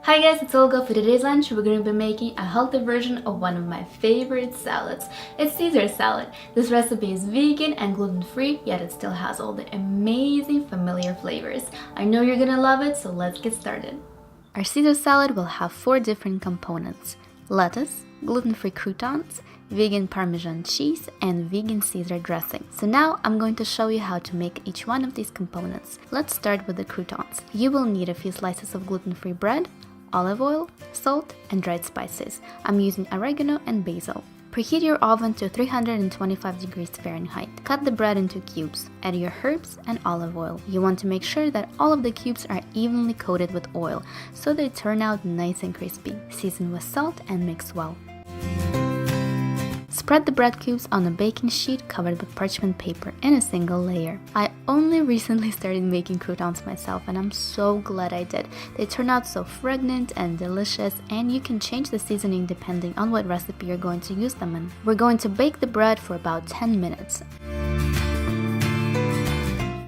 Hi guys, it's Olga. For today's lunch, we're going to be making a healthy version of one of my favorite salads. It's Caesar salad. This recipe is vegan and gluten-free, yet it still has all the amazing familiar flavors. I know you're gonna love it, so let's get started. Our Caesar salad will have 4 different components: lettuce, gluten-free croutons, vegan Parmesan cheese, and vegan Caesar dressing. So now I'm going to show you how to make each one of these components. Let's start with the croutons. You will need a few slices of gluten-free bread, olive oil, salt, and dried spices. I'm using oregano and basil. Preheat your oven to 325 degrees Fahrenheit. Cut the bread into cubes. Add your herbs and olive oil. You want to make sure that all of the cubes are evenly coated with oil so they turn out nice and crispy. Season with salt and mix well. Spread the bread cubes on a baking sheet covered with parchment paper in a single layer. I only recently started making croutons myself and I'm so glad I did. They turn out so fragrant and delicious, and you can change the seasoning depending on what recipe you're going to use them in. We're going to bake the bread for about 10 minutes.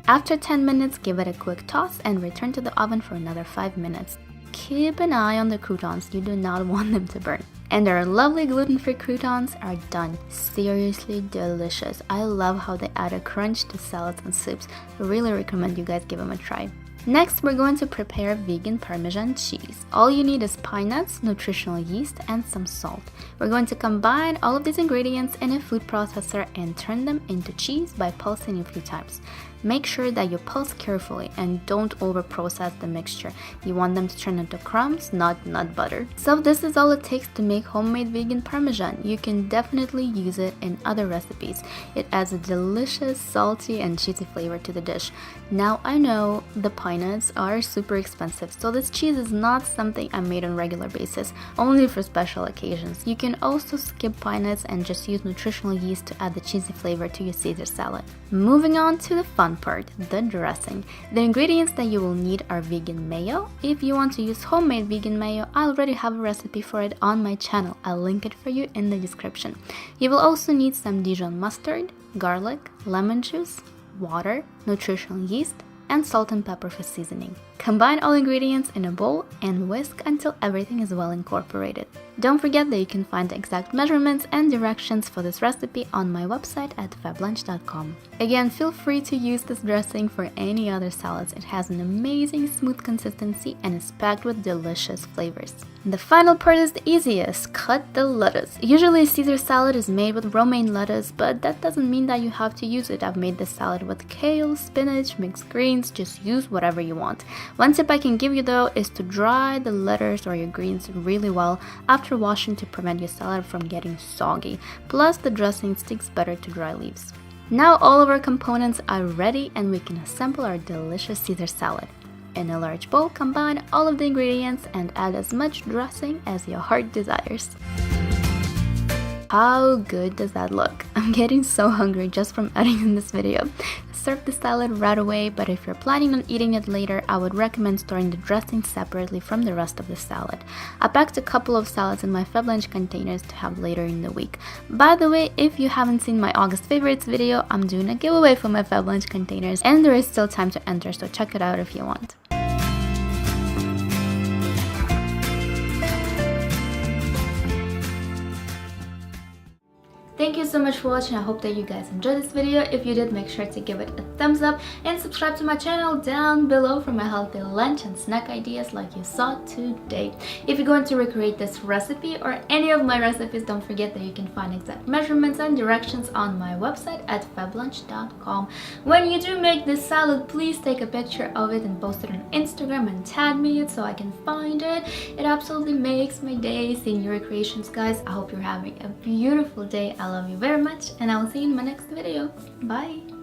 After 10 minutes, give it a quick toss and return to the oven for another 5 minutes. Keep an eye on the croutons, you do not want them to burn. And our lovely gluten-free croutons are done. Seriously delicious. I love how they add a crunch to salads and soups. I really recommend you guys give them a try. Next, we're going to prepare vegan Parmesan cheese. All you need is pine nuts, nutritional yeast, and some salt. We're going to combine all of these ingredients in a food processor and turn them into cheese by pulsing a few times. Make sure that you pulse carefully and don't over-process the mixture. You want them to turn into crumbs, not nut butter. So this is all it takes to make homemade vegan Parmesan. You can definitely use it in other recipes. It adds a delicious, salty, and cheesy flavor to the dish. Now I know the pine nuts are super expensive, so this cheese is not something I made on a regular basis, only for special occasions. You can also skip pine nuts and just use nutritional yeast to add the cheesy flavor to your Caesar salad. Moving on to the fun part, the dressing. The ingredients that you will need are vegan mayo. If you want to use homemade vegan mayo, I already have a recipe for it on my channel. I'll link it for you in the description. You will also need some Dijon mustard, garlic, lemon juice, water, nutritional yeast, and salt and pepper for seasoning. Combine all ingredients in a bowl and whisk until everything is well incorporated. Don't forget that you can find the exact measurements and directions for this recipe on my website at fablunch.com. Again, feel free to use this dressing for any other salads. It has an amazing smooth consistency and is packed with delicious flavors. The final part is the easiest: cut the lettuce. Usually Caesar salad is made with romaine lettuce, but that doesn't mean that you have to use it. I've made this salad with kale, spinach, mixed greens. Just use whatever you want. One tip I can give you though is to dry the lettuce or your greens really well after washing to prevent your salad from getting soggy. Plus, the dressing sticks better to dry leaves. Now all of our components are ready and we can assemble our delicious Caesar salad. In a large bowl, combine all of the ingredients and add as much dressing as your heart desires. How good does that look? I'm getting so hungry just from editing this video. Serve the salad right away, but if you're planning on eating it later, I would recommend storing the dressing separately from the rest of the salad. I packed a couple of salads in my FabLunch containers to have later in the week. By the way, if you haven't seen my August favorites video, I'm doing a giveaway for my FabLunch containers and there is still time to enter, so check it out if you want. Thank you so much for watching. I hope that you guys enjoyed this video. If you did, make sure to give it a thumbs up and subscribe to my channel down below for my healthy lunch and snack ideas like you saw today. If you're going to recreate this recipe or any of my recipes, don't forget that you can find exact measurements and directions on my website at fablunch.com. When you do make this salad, please take a picture of it and post it on Instagram and tag me it so I can find it. It absolutely makes my day seeing your creations, guys. I hope you're having a beautiful day. I love you very much and I will see you in my next video. Bye!